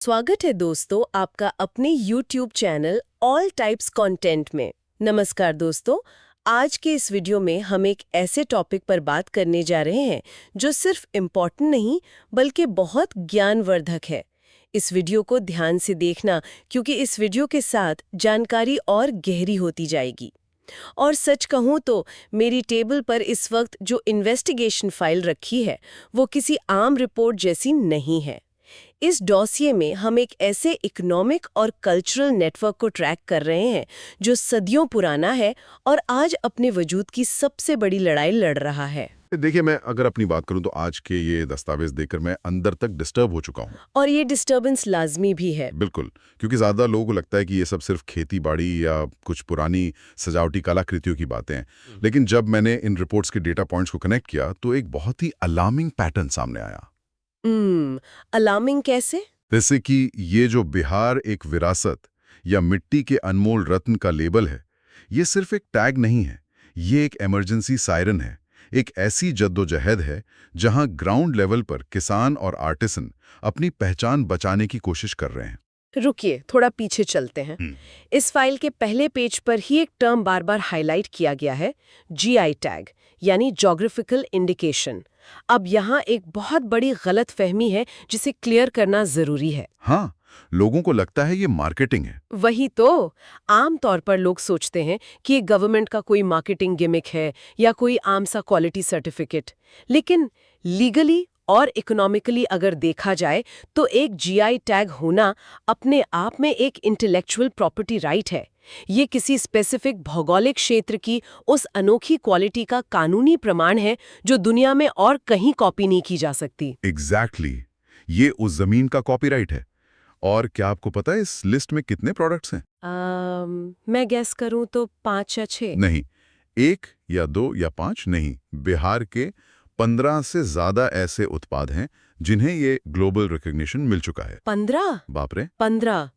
स्वागत है दोस्तों आपका अपने YouTube channel all types content में। नमस्कार दोस्तों, आज के इस वीडियो में हम एक ऐसे टॉपिक पर बात करने जा रहे हैं जो सिर्फ इम्पोर्टेंट नहीं बल्कि बहुत ज्ञानवर्धक है। इस वीडियो को ध्यान से देखना क्योंकि इस वीडियो के साथ जानकारी और गहरी होती जाएगी। और सच कहूँ तो मेरी टेबल पर इस वक्त जो इन्वेस्टिगेशन फाइल रखी है वो किसी आम रिपोर्ट जैसी नहीं है। इस डॉसिये में हम एक ऐसे इकोनॉमिक और कल्चरल नेटवर्क को ट्रैक कर रहे हैं जो सदियों पुराना है और आज अपने वजूद की सबसे बड़ी लड़ाई लड़ रहा है। देखिए, मैं अगर अपनी बात करूं तो आज के ये दस्तावेज देखकर मैं अंदर तक डिस्टर्ब हो चुका हूं। और ये डिस्टर्बेंस लाजमी भी है। बिल्कुल, क्योंकि ज्यादा लोगों को लगता है कि ये सब सिर्फ खेती बाड़ी या कुछ पुरानी सजावटी कलाकृतियों की बातें हैं। लेकिन जब मैंने इन रिपोर्ट्स के डेटा पॉइंट्स को कनेक्ट किया तो एक बहुत ही अलार्मिंग पैटर्न सामने आया। अलार्मिंग कैसे? जैसे कि ये जो बिहार एक विरासत या मिट्टी के अनमोल रत्न का लेबल है, ये सिर्फ एक टैग नहीं है, ये एक इमरजेंसी सायरन है। एक ऐसी जद्दोजहद है जहां ग्राउंड लेवल पर किसान और आर्टिसन अपनी पहचान बचाने की कोशिश कर रहे हैं। रुकिए, थोड़ा पीछे चलते हैं। इस फाइल के पहले पेज पर ही एक टर्म बार बार हाईलाइट किया गया है, जीआई टैग यानी ज्योग्राफिकल इंडिकेशन। अब यहाँ एक बहुत बड़ी गलतफहमी है जिसे क्लियर करना जरूरी है। हाँ, लोगों को लगता है ये मार्केटिंग है। वही तो, आम तौर पर लोग सोचते हैं कि ये गवर्नमेंट का कोई मार्केटिंग गिमिक है या कोई आम सा क्वालिटी सर्टिफिकेट। लेकिन लीगली और इकोनॉमिकली अगर देखा जाए तो एक जीआई टैग होना अपने आप में एक इंटेलेक्चुअल प्रॉपर्टी राइट है। ये किसी स्पेसिफिक भौगोलिक क्षेत्र की उस अनोखी क्वालिटी का कानूनी प्रमाण है जो दुनिया में और कहीं कॉपी नहीं की जा सकती। एग्जैक्टली, ये उस जमीन का कॉपीराइट है। और क्या आपको पता है इस लिस्ट में कितने प्रोडक्ट्स हैं? मैं गेस करूं तो 5 या 6। नहीं, 1 या 2 या 5 नहीं, बिहार के 15 से ज्यादा ऐसे उत्पाद हैं जिन्हें ये ग्लोबल रिकॉग्निशन मिल चुका है। 15? बाप रे! 15।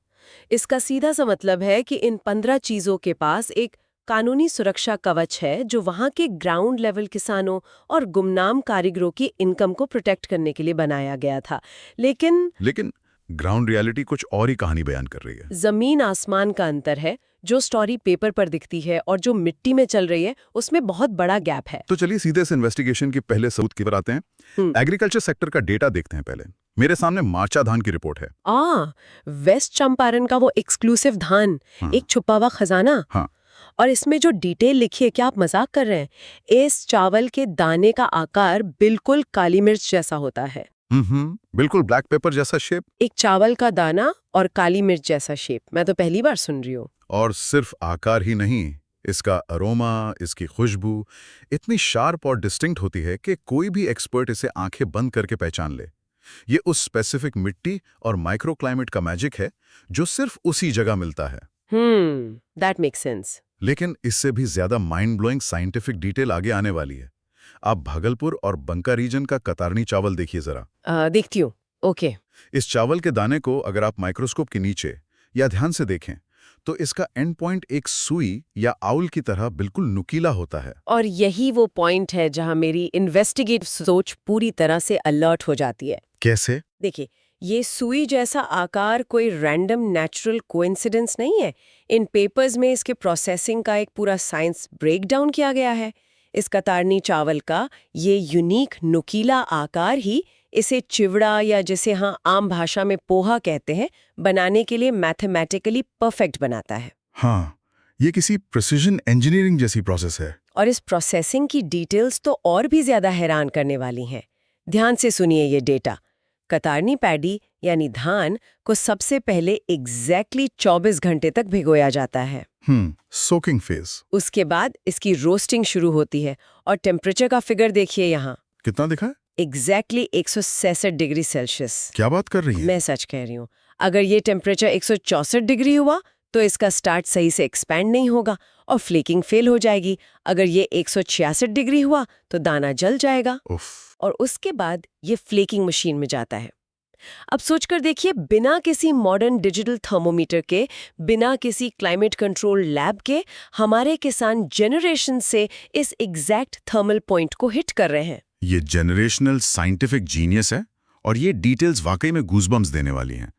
इसका सीधा सा मतलब है कि इन 15 चीजों के पास एक कानूनी सुरक्षा कवच है जो वहां के ग्राउंड लेवल किसानों और गुमनाम कारीगरों की इनकम को प्रोटेक्ट करने के लिए बनाया गया था। लेकिन ग्राउंड रियलिटी कुछ और ही कहानी बयान कर रही है। जमीन आसमान का अंतर है। जो स्टोरी पेपर पर दिखती है और जो मिट्टी में चल रही है उसमें बहुत बड़ा गैप है। तो चलिए सीधे से इन्वेस्टिगेशन के पहले सबूत की पर आते हैं। एग्रीकल्चर सेक्टर का डेटा देखते हैं पहले। मेरे सामने मार्चा धान की रिपोर्ट है। वेस्ट चंपारण का वो एक्सक्लूसिव धान, एक छुपा हुआ खजाना। हाँ। और इसमें जो डिटेल लिखी है, क्या आप मजाक कर रहे हैं? इस चावल के दाने का आकार बिल्कुल काली मिर्च जैसा होता है। बिल्कुल ब्लैक पेपर जैसा शेप। एक चावल का दाना और काली मिर्च जैसा शेप, मैं तो पहली बार सुन रही हूँ। और सिर्फ आकार ही नहीं, इसका अरोमा, इसकी खुशबू इतनी शार्प और डिस्टिंक्ट होती है कि कोई भी एक्सपर्ट इसे आंखें बंद करके पहचान ले। ये उस स्पेसिफिक मिट्टी और माइक्रो क्लाइमेट का मैजिक है जो सिर्फ उसी जगह मिलता है। That makes sense. लेकिन इससे भी ज्यादा माइंड ब्लोइंग साइंटिफिक डिटेल आगे आने वाली है। आप भागलपुर और बंका रीजन का कतरनी चावल देखिए जरा। देखती हूँ। ओके। इस चावल के दाने को अगर आप माइक्रोस्कोप के नीचे या ध्यान से देखें तो इसका एंड पॉइंट एक सुई या आउल की तरह बिल्कुल नुकीला होता है। और यही वो पॉइंट है जहां मेरी इन्वेस्टिगेटिव सोच पूरी तरह से अलर्ट हो जाती है। कैसे? देखिए, ये सुई जैसा आकार कोई रैंडम नेचुरल कोइंसिडेंस नहीं है। इन पेपर्स में इसके प्रोसेसिंग का एक पूरा साइंस ब्रेकडाउन किया गया है। इस कतरनी चावल का ये यूनिक नुकीला आकार ही इसे चिवड़ा या जिसे आम भाषा में पोहा कहते हैं, बनाने के लिए मैथमेटिकली परफेक्ट बनाता है। हाँ, ये किसी प्रिसिजन इंजीनियरिंग जैसी प्रोसेस है। और इस प्रोसेसिंग की डिटेल्स तो और भी ज्यादा हैरान करने वाली हैं। ध्यान से सुनिए ये डेटा। कतरनी पैडी यानी धान को सबसे पहले एग्जैक्टली 24 घंटे तक भिगोया जाता है। Soaking phase. उसके बाद इसकी रोस्टिंग शुरू होती है और टेम्परेचर का फिगर देखिए यहाँ। कितना दिखा है? Exactly 166 degree Celsius. क्या बात कर रही है? मैं सच कह रही हूँ। अगर ये टेम्परेचर 164 डिग्री हुआ तो इसका स्टार्च सही से एक्सपैंड नहीं होगा और फ्लेकिंग फेल हो जाएगी। अगर ये 166 डिग्री हुआ तो दाना जल जाएगा। और उसके बाद ये फ्लेकिंग मशीन में जाता है। अब सोचकर देखिए, बिना किसी मॉडर्न डिजिटल थर्मोमीटर के, बिना किसी क्लाइमेट कंट्रोल लैब के, हमारे किसान जनरेशन से इस एग्जैक्ट थर्मल पॉइंट को हिट कर रहे हैं। ये जेनरेशनल साइंटिफिक जीनियस है और ये डिटेल्स वाकई में गूज़बम्स देने वाली हैं।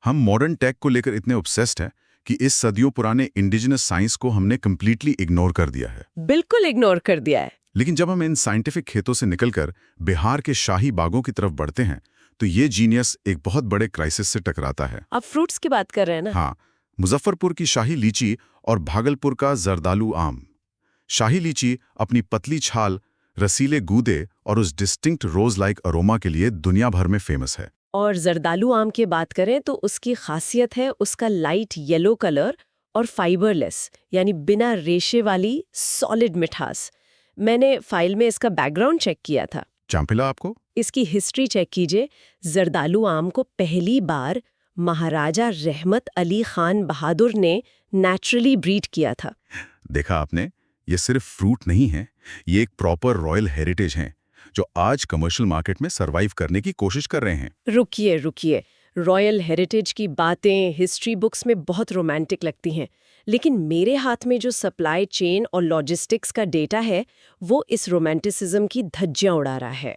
हम मॉडर्न टेक को लेकर इतने ऑब्सेस्ड हैं कि इस सदियों पुराने इंडिजिनस साइंस को हमने कंप्लीटली इग्नोर कर दिया है। बिल्कुल इग्नोर कर दिया है। लेकिन जब हम इन साइंटिफिक खेतों से निकलकर बिहार के शाही बागों की तरफ बढ़ते हैं तो ये जीनियस एक बहुत बड़े क्राइसिस से टकराता है। आप फ्रूट्स की बात कर रहे हैं ना? हाँ, मुजफ्फरपुर की शाही लीची और भागलपुर का जरदालू आम। शाही लीची अपनी पतली छाल, रसीले गूदे और उस डिस्टिंक्ट रोज लाइक अरोमा के लिए दुनिया भर में फेमस है। और जरदालू आम की बात करें तो उसकी खासियत है उसका लाइट येलो कलर और फाइबरलेस, यानी बिना रेशे वाली सॉलिड मिठास। मैंने फाइल में इसका बैकग्राउंड चेक किया था। चांपिला आपको? इसकी हिस्ट्री चेक कीजिए। जरदालू आम को पहली बार महाराजा रहमत अली खान बहादुर ने नेचुरली ब्रीड किया था। देखा आपने, ये सिर्फ फ्रूट नहीं है, ये एक प्रॉपर रॉयल हेरिटेज है जो आज कमर्शियल मार्केट में सरवाइव करने की कोशिश कर रहे हैं। रुकिए, रॉयल हेरिटेज की बातें हिस्ट्री बुक्स में बहुत रोमांटिक लगती हैं, लेकिन मेरे हाथ में जो सप्लाई चेन और लॉजिस्टिक्स का डेटा है वो इस रोमांटिसिज्म की धज्जियां उड़ा रहा है।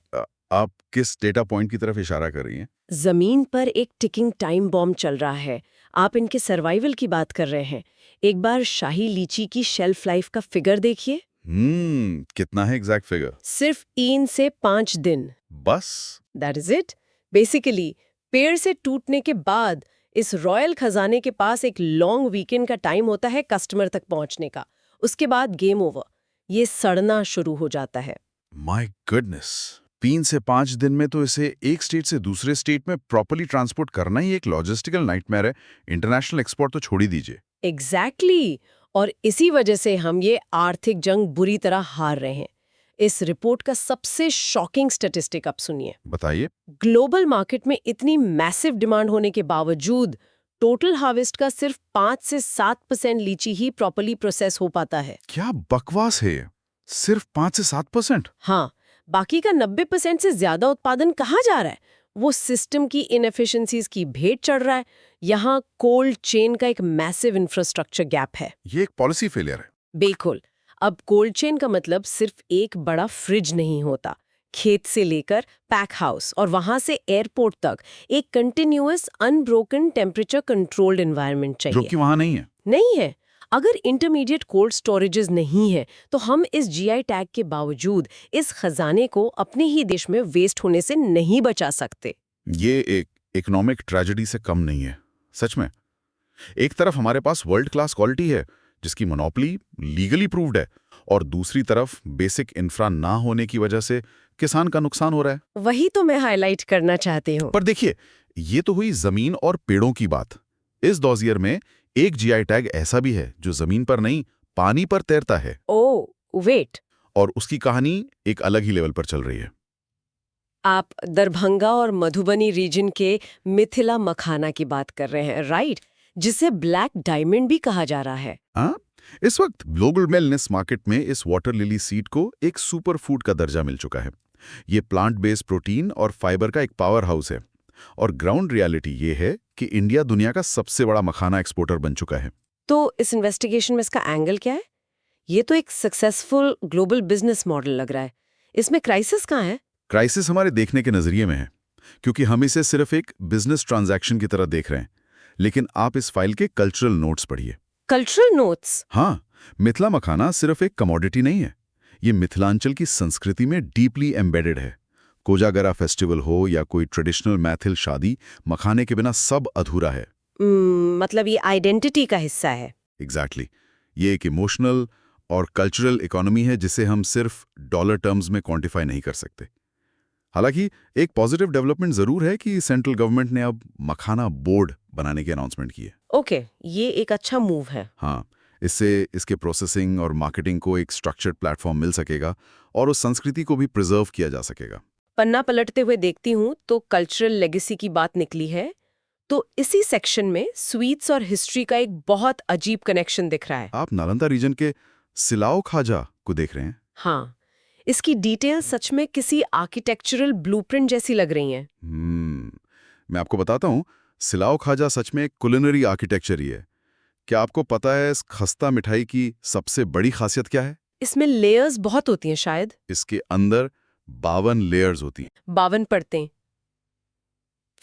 आप किस डेटा पॉइंट की तरफ इशारा कर रही हैं? जमीन पर एक टिकिंग टाइम बॉम्ब चल रहा है। आप इनके सर्वाइवल की बात कर रहे हैं। एक बार शाही लीची की शेल्फ लाइफ का फिगर देखिए। कितना है एग्जैक्ट फिगर? सिर्फ 3 से 5 दिन। बस? That is it. बेसिकली पेड़ से टूटने के बाद इस रॉयल खजाने के पास एक लॉन्ग वीकेंड का टाइम होता है कस्टमर तक पहुंचने का। उसके बाद गेम ओवर, ये सड़ना शुरू हो जाता है। माय गुडनेस, 3 से 5 दिन में तो इसे एक स्टेट से दूसरे स्टेट में प्रॉपर्ली ट्रांसपोर्ट करना ही एक लॉजिस्टिकल नाइटमेयर है। इंटरनेशनल एक्सपोर्ट तो छोड़ ही दीजिए। एग्जैक्टली और इसी वजह से हम ये आर्थिक जंग बुरी तरह हार रहे हैं। इस रिपोर्ट का सबसे शॉकिंग स्टैटिस्टिक आप सुनिए। बताइए। ग्लोबल मार्केट में इतनी मैसिव डिमांड होने के बावजूद टोटल हार्वेस्ट का सिर्फ 5 से 7% लीची ही प्रॉपर्ली प्रोसेस हो पाता है। क्या बकवास है, सिर्फ 5 से 7%? हाँ, बाकी का 90% से ज्यादा उत्पादन कहाँ जा रहा है? वो सिस्टम की इनएफिशिएंसीज की भेंट चढ़ रहा है। यहाँ कोल्ड चेन का एक मैसिव इंफ्रास्ट्रक्चर गैप है। ये एक पॉलिसी फेलियर है। बिल्कुल। अब कोल्ड चेन का मतलब सिर्फ एक बड़ा फ्रिज नहीं होता। खेत से लेकर पैक हाउस और वहां से एयरपोर्ट तक एक continuous unbroken temperature controlled environment चाहिए, जो कि वहां नहीं है। अगर इंटरमीडिएट कोल्ड स्टोरेजेस नहीं है तो हम इस जीआई टैग के बावजूद इस खजाने को अपने ही देश में वेस्ट होने से नहीं बचा सकते। ये एक इकोनॉमिक ट्रेजेडी से कम नहीं है, सच में। एक तरफ हमारे पास वर्ल्ड क्लास क्वालिटी है जिसकी मोनोपोली लीगली प्रूव्ड है, और दूसरी तरफ बेसिक इंफ्रा ना होने की वजह से किसान का नुकसान हो रहा है। वही तो मैं हाईलाइट करना चाहती हूँ। पर देखिए, ये तो हुई जमीन और पेड़ों की बात। इस डॉजियर में एक जीआई टैग ऐसा भी है जो जमीन पर नहीं, पानी पर तैरता है। ओह वेट, और उसकी कहानी एक अलग ही लेवल पर चल रही है। आप दरभंगा और मधुबनी रीजन के मिथिला मखाना की बात कर रहे हैं, राइट? जिसे ब्लैक डायमंड भी कहा जा रहा है। हाँ, इस वक्त ग्लोबल वेलनेस मार्केट में इस वाटर लिली सीड को एक सुपर फूड का दर्जा मिल चुका है। ये प्लांट बेस्ड प्रोटीन और फाइबर का एक पावर हाउस है। और ग्राउंड रियलिटी ये है कि इंडिया दुनिया का सबसे बड़ा मखाना एक्सपोर्टर बन चुका है। तो इस इन्वेस्टिगेशन में इसका एंगल क्या है? ये तो एक सक्सेसफुल ग्लोबल बिजनेस मॉडल लग रहा है। इसमें क्राइसिस कहाँ है? क्राइसिस हमारे देखने के नजरिए में है, क्योंकि हम इसे सिर्फ एक बिजनेस ट्रांजैक्शन की तरह देख रहे हैं। लेकिन आप इस फाइल के कल्चरल नोट्स पढ़िए। Cultural notes? हाँ, मिथिला मखाना सिर्फ एक कमोडिटी नहीं है, ये मिथिलांचल की संस्कृति में डीपली एम्बेडेड है। कोजागरा फेस्टिवल हो या कोई ट्रेडिशनल मैथिल शादी, मखाने के बिना सब अधूरा है। मतलब ये आइडेंटिटी का हिस्सा है। एग्जैक्टली। ये एक इमोशनल और कल्चरल इकोनॉमी है जिसे हम सिर्फ डॉलर टर्म्स में क्वांटिफाई नहीं कर सकते। हालांकि एक पॉजिटिव डेवलपमेंट जरूर है कि सेंट्रल गवर्नमेंट ने अब मखाना बोर्ड बनाने की अनाउंसमेंट की है। ओके, ये एक अच्छा मूव है। हाँ, इससे इसके प्रोसेसिंग और मार्केटिंग को एक स्ट्रक्चर्ड प्लेटफॉर्म मिल सकेगा और उस संस्कृति को भी प्रिजर्व किया जा सकेगा। पन्ना पलटते हुए देखती हूँ तो कल्चरल लेगेसी की बात निकली है। तो इसी सेक्शन में स्वीट्स और हिस्ट्री का एक बहुत अजीब कनेक्शन दिख रहा है। आप नालंदा रीजन के सिलाओ खाजा को देख रहे हैं। हाँ, इसकी डिटेल सच में किसी आर्किटेक्चरल ब्लूप्रिंट जैसी लग रही हैं। मैं आपको बताता हूँ, सिलाओ खाजा सच में एक कुलिनरी आर्किटेक्चर ही है। क्या आपको पता है इस खस्ता मिठाई की सबसे बड़ी खासियत क्या है? इसमें लेयर्स बहुत होती हैं शायद। इसके अंदर 52 लेयर्स होती हैं। 52 परतें।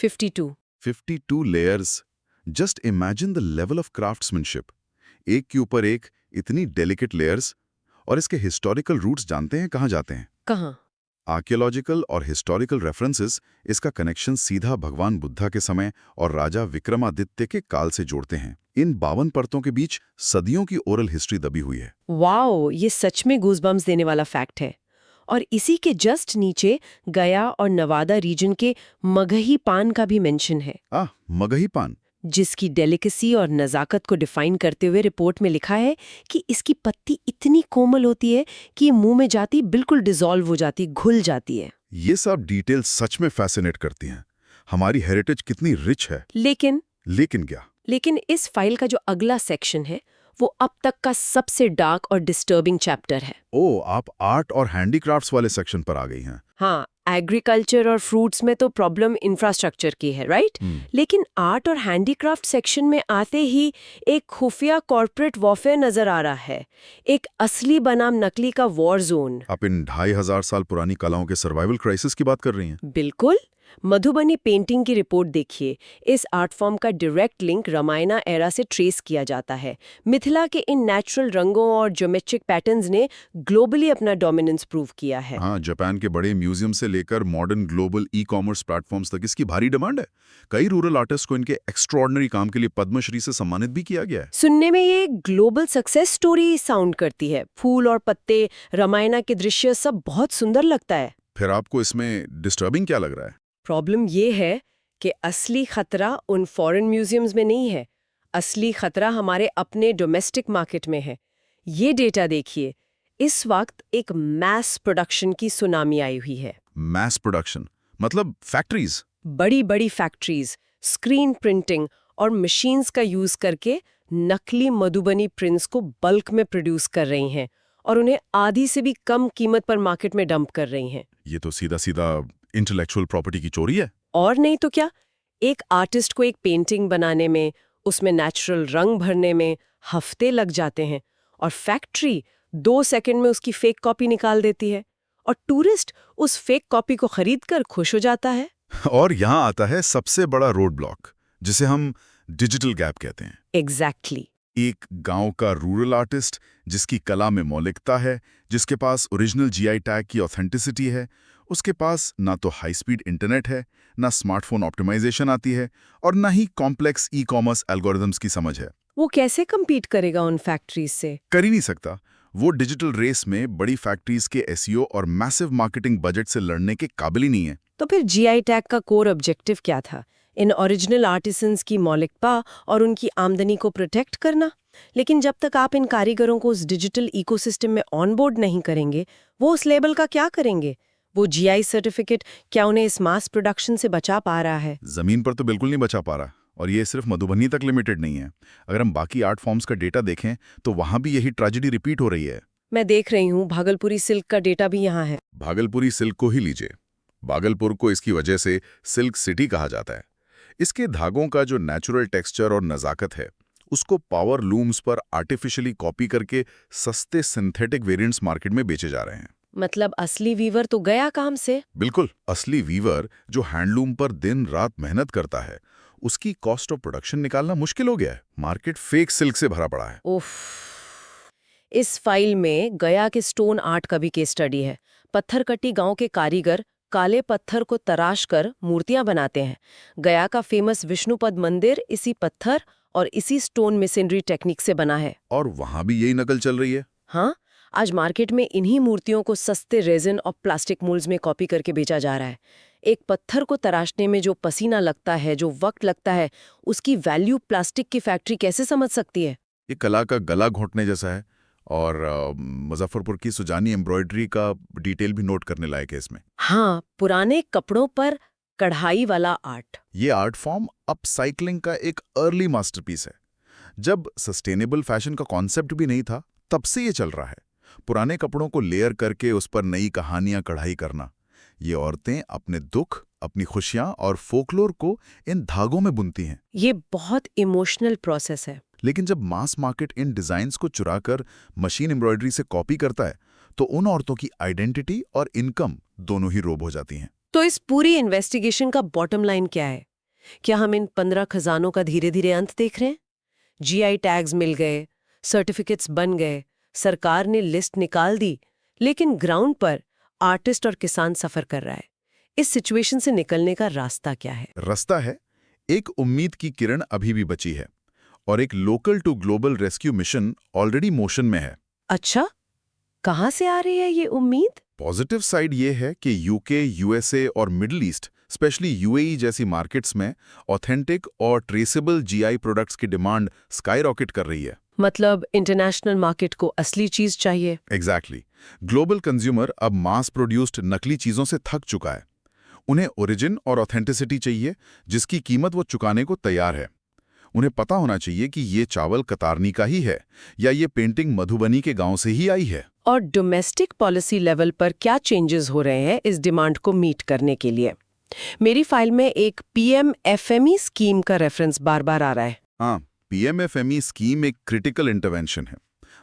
52 52 layers just imagine the level of craftsmanship. एक के ऊपर एक इतनी डेलिकेट लेयर्स। और इसके हिस्टोरिकल रूट्स जानते हैं कहाँ जाते हैं? कहाँ? आर्कियोलॉजिकल और हिस्टोरिकल रेफरेंसेस इसका कनेक्शन सीधा भगवान बुद्धा के समय और राजा विक्रमादित्य के काल से जोड़ते हैं। इन 52 परतों के बीच सदियों की ओरल हिस्ट्री दबी हुई है। वाओ, ये सच में गूज़बम्प्स देने वाला फैक्ट है। और इसी के जस्ट नीचे गया और नवादा रीजन के मगही पान का भी मेंशन है, मगही पान, जिसकी डेलिकेसी और नज़ाकत को डिफाइन करते हुए रिपोर्ट में लिखा है कि इसकी पत्ती इतनी कोमल होती है कि ये मुंह में जाती बिल्कुल डिसॉल्व हो जाती, घुल जाती है। ये सब डिटेल सच में फैसिनेट करती हैं। हमारी हेरिटेज कितनी रिच है। लेकिन क्या? लेकिन इस फाइल का जो अगला सेक्शन है वो अब तक का सबसे डार्क और डिस्टर्बिंग चैप्टर है। आप आर्ट और हैंडीक्राफ्ट्स वाले सेक्शन पर आ गई हैं। हाँ, एग्रीकल्चर और फ्रूट्स में तो प्रॉब्लम इंफ्रास्ट्रक्चर की है, राइट? लेकिन आर्ट और हैंडीक्राफ्ट सेक्शन में आते ही एक खुफिया कॉर्पोरेट वॉरफेयर नजर आ रहा है। एक असली बनाम नकली का वॉर जोन। आप इन 2500 साल पुरानी कलाओं के सर्वाइवल क्राइसिस की बात कर रही हैं? बिल्कुल। मधुबनी पेंटिंग की रिपोर्ट देखिए। इस आर्ट फॉर्म का डायरेक्ट लिंक रामायणा एरा से ट्रेस किया जाता है। मिथिला के इन नेचुरल रंगों और ज्योमेट्रिक पैटर्न्स ने ग्लोबली अपना डोमिनेंस प्रूव किया है। हाँ, जापान के बड़े म्यूजियम से लेकर मॉडर्न ग्लोबल ई-कॉमर्स प्लेटफॉर्म्स तक इसकी भारी डिमांड है। कई रूरल आर्टिस्ट को इनके एक्स्ट्रॉर्डिनरी काम के लिए पद्मश्री से सम्मानित भी किया गया है। सुनने में ये ग्लोबल सक्सेस स्टोरी साउंड करती है। फूल और पत्ते, रामायणा के दृश्य सब बहुत सुंदर लगता है। फिर आपको इसमें डिस्टर्बिंग क्या लग रहा है? प्रॉब्लम ये है कि असली खतरा उन फॉरेन म्यूजियम्स में नहीं है। असली खतरा हमारे अपने डोमेस्टिक मार्केट में है। ये डेटा देखिए, इस वक्त एक मैस प्रोडक्शन की सुनामी आई हुई है। मैस प्रोडक्शन मतलब फैक्ट्रीज? बड़ी बड़ी फैक्ट्रीज स्क्रीन प्रिंटिंग और मशीन्स का यूज करके नकली मधुबनी प्रिंट्स को बल्क में प्रोड्यूस कर रही हैं और उन्हें आधी से भी कम कीमत पर मार्केट में डंप कर रही हैं। ये तो सीधा सीधा इंटेलेक्चुअल प्रॉपर्टी की चोरी है। और नहीं तो क्या। एक आर्टिस्ट को एक पेंटिंग बनाने में, उसमें नेचुरल रंग भरने में हफ्ते लग जाते हैं और फैक्ट्री 2 सेकंड में उसकी फेक कॉपी निकाल देती है और टूरिस्ट उस फेक कॉपी को खरीदकर खुश हो जाता है। और यहाँ आता है सबसे बड़ा रोड ब्लॉक, जिसे हम डिजिटल गैप कहते हैं। एग्जैक्टली। एक गांव का रूरल आर्टिस्ट जिसकी कला में मौलिकता है, जिसके पास ओरिजिनल जीआई टैग की ऑथेंटिसिटी है, उसके पास ना तो हाई स्पीड इंटरनेट है, ना स्मार्टफोन ऑप्टिमाइजेशन आती है और ना ही कॉम्प्लेक्स ई कॉमर्स एल्गोरिदम्स की समझ है। वो कैसे compete करेगा उन फैक्ट्रीज से? कर ही नहीं सकता। वो डिजिटल रेस में बड़ी फैक्ट्रीज के एसईओ और मैसिव मार्केटिंग बजट से लड़ने के काबिल ही नहीं है। तो फिर जीआई टैग का कोर ऑब्जेक्टिव क्या था? इन ओरिजिनल आर्टिसंस की मौलिकता और उनकी आमदनी को प्रोटेक्ट करना। लेकिन जब तक आप इन कारीगरों को उस डिजिटल इकोसिस्टम में ऑनबोर्ड नहीं करेंगे, वो उस लेबल का क्या करेंगे? वो जीआई सर्टिफिकेट क्या उन्हें इस मास प्रोडक्शन से बचा पा रहा है? जमीन पर तो बिल्कुल नहीं बचा पा रहा। और ये सिर्फ मधुबनी तक लिमिटेड नहीं है। अगर हम बाकी आर्ट फॉर्म्स का डेटा देखें तो वहां भी यही ट्रेजेडी रिपीट हो रही है। मैं देख रही हूँ, भागलपुरी सिल्क का डेटा भी यहाँ है। भागलपुरी सिल्क को ही लीजिए। भागलपुर को इसकी वजह से सिल्क सिटी कहा जाता है। इसके धागों का जो नेचुरल टेक्सचर और नज़ाकत है, उसको पावर लूम्स पर आर्टिफिशियली कॉपी करके सस्ते सिंथेटिक वेरिएंट्स मार्केट में बेचे जा रहे हैं। मतलब असली वीवर तो गया काम से। बिल्कुल। असली वीवर जो हैंडलूम पर दिन रात मेहनत करता है, उसकी कॉस्ट ऑफ प्रोडक्शन निकालना मुश्किल हो गया है। मार्केट फेक सिल्क से भरा पड़ा है। उफ। इस फाइल में गया के स्टोन आर्ट का भी केस स्टडी है। पत्थरकट्टी गांव के कारीगर काले पत्थर को तराश कर मूर्तियां बनाते हैं। गया का फेमस विष्णुपद मंदिर इसी पत्थर और इसी स्टोन मेसनरी टेक्निक से बना है। और वहां भी यही नकल चल रही है। हाँ, आज मार्केट में इन्हीं मूर्तियों को सस्ते रेजिन और प्लास्टिक मोल्ड्स में कॉपी करके बेचा जा रहा है। एक पत्थर को तराशने में जो पसीना लगता है, जो वक्त लगता है, उसकी वैल्यू प्लास्टिक की फैक्ट्री कैसे समझ सकती है? ये कला का गला घोंटने जैसा है। और मुजफ्फरपुर की सुजानी एम्ब्रॉयडरी का डिटेल भी नोट करने लायक है इसमें। हाँ, पुराने कपड़ों पर कढ़ाई वाला आर्ट। ये आर्ट फॉर्म अपसाइक्लिंग का एक अर्ली मास्टरपीस है। जब सस्टेनेबल फैशन का कॉन्सेप्ट भी नहीं था, तब से ये चल रहा है। पुराने कपड़ों को लेयर करके उस पर नई कहानियां कढ़ाई करना। ये औरतें अपने दुख, अपनी खुशियां और फोकलोर को इन धागों में बुनती हैं। ये बहुत इमोशनल प्रोसेस है। लेकिन जब मास मार्केट इन डिजाइन्स को चुराकर मशीन एम्ब्रॉयडरी से कॉपी करता है, तो उन औरतों की आइडेंटिटी और इनकम दोनों ही रोब हो जाती हैं। तो इस पूरी इन्वेस्टिगेशन का बॉटम लाइन क्या है? क्या हम इन 15 खजानों का धीरे धीरे अंत देख रहे हैं? जीआई टैग्स मिल गए, सर्टिफिकेट्स बन गए, सरकार ने लिस्ट निकाल दी, लेकिन ग्राउंड पर आर्टिस्ट और किसान सफर कर रहा है। इस सिचुएशन से निकलने का रास्ता क्या है? रास्ता है, एक उम्मीद की किरण अभी भी बची है और एक local to global rescue mission already motion में है। अच्छा, कहाँ से आ रही है ये उम्मीद? पॉजिटिव साइड ये है कि यूके, यूएसए और मिडिल ईस्ट, स्पेशली यूएई जैसी मार्केट्स में ऑथेंटिक और ट्रेसेबल जीआई प्रोडक्ट्स की डिमांड स्काई रॉकेट कर रही है। मतलब इंटरनेशनल मार्केट को असली चीज चाहिए। एग्जैक्टली। ग्लोबल कंज्यूमर अब मास प्रोड्यूस्ड नकली चीजों से थक चुका है। उन्हें ओरिजिन और ऑथेंटिसिटी चाहिए, जिसकी कीमत वो चुकाने को तैयार है। उन्हें पता होना चाहिए कि ये चावल कतारनी का ही है या ये पेंटिंग मधुबनी के गांव से ही आई है। और डोमेस्टिक पॉलिसी लेवल पर क्या चेंजेस हो रहे हैं इस डिमांड को मीट करने के लिए? मेरी फाइल में एक पीएमएफएमई स्कीम का रेफरेंस बार बार आ रहा है। हाँ, पीएमएफएमई स्कीम एक क्रिटिकल इंटरवेंशन है।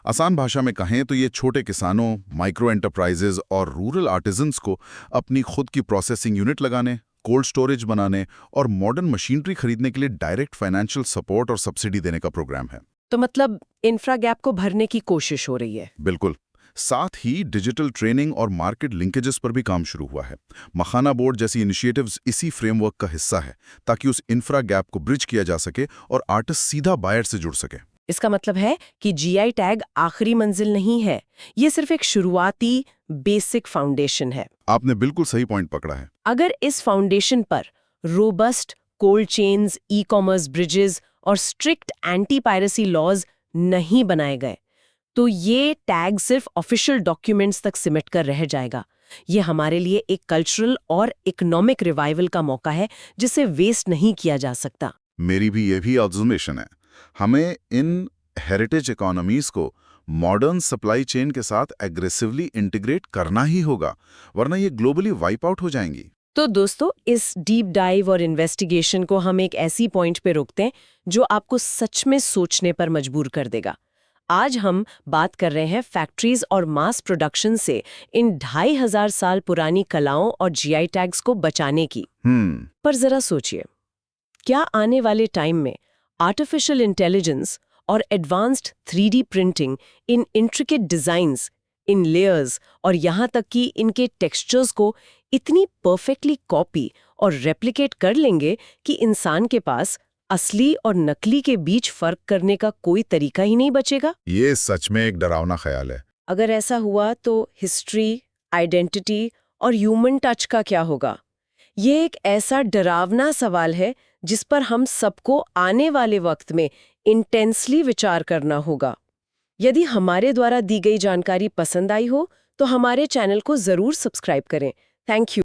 आसान भाषा में कहें तो ये छोटे किसानों, माइक्रो एंटरप्राइजेज और रूरल आर्टिजन्स को अपनी खुद की प्रोसेसिंग यूनिट लगाने, कोल्ड स्टोरेज बनाने और मॉडर्न मशीनरी खरीदने के लिए डायरेक्ट फाइनेंशियल सपोर्ट और सब्सिडी देने का प्रोग्राम है। तो मतलब इंफ्रा गैप को भरने की कोशिश हो रही है। बिल्कुल। साथ ही डिजिटल ट्रेनिंग और मार्केट लिंकेजेस पर भी काम शुरू हुआ है। मखाना बोर्ड जैसी इनिशिएटिव्स इसी फ्रेमवर्क का हिस्सा है, ताकि उस इंफ्रा गैप को ब्रिज किया जा सके और आर्टिस्ट सीधा बायर से जुड़ सके। इसका मतलब है कि जीआई टैग आखिरी मंजिल नहीं है, ये सिर्फ एक शुरुआती बेसिक फाउंडेशन है। आपने बिल्कुल सही पॉइंट पकड़ा है। अगर इस फाउंडेशन पर robust cold chains, e commerce bridges और स्ट्रिक्ट एंटी पायरेसी लॉज नहीं बनाए गए, तो ये टैग सिर्फ ऑफिशियल डॉक्यूमेंट्स तक सिमट कर रह जाएगा। ये हमारे लिए एक कल्चरल और इकोनॉमिक रिवाइवल का मौका है, जिसे वेस्ट नहीं किया जा सकता। मेरी भी ये भी ऑब्जर्वेशन है। हमें इन हेरिटेज इकोनॉमीज को मॉडर्न सप्लाई चेन के साथ एग्रेसिवली इंटीग्रेट करना ही होगा, वरना ये ग्लोबली वाइप आउट हो जाएंगी। तो दोस्तों, इस डीप डाइव और इन्वेस्टिगेशन को हम एक ऐसी पॉइंट पे रोकते हैं जो आपको सच में सोचने पर मजबूर कर देगा। आज हम बात कर रहे हैं फैक्ट्रीज और मास प्रोडक्शन से इन 2500 साल पुरानी कलाओं और जीआई टैग्स को बचाने की। पर जरा सोचिए, क्या आने वाले टाइम में आर्टिफिशियल इंटेलिजेंस और एडवांस्ड 3D प्रिंटिंग इन इंट्रिकेट डिजाइन्स, इन लेयर्स और यहाँ तक कि इनके टेक्सचर्स को इतनी परफेक्टली कॉपी और रेप्लिकेट कर लेंगे कि इंसान के पास असली और नकली के बीच फर्क करने का कोई तरीका ही नहीं बचेगा? ये सच में एक डरावना ख्याल है। अगर ऐसा हुआ तो हिस्ट्री, आइडेंटिटी और ह्यूमन टच का क्या होगा? ये एक ऐसा डरावना सवाल है जिस पर हम सबको आने वाले वक्त में इंटेंसली विचार करना होगा। यदि हमारे द्वारा दी गई जानकारी पसंद आई हो तो हमारे चैनल को जरूर सब्सक्राइब करें। Thank you.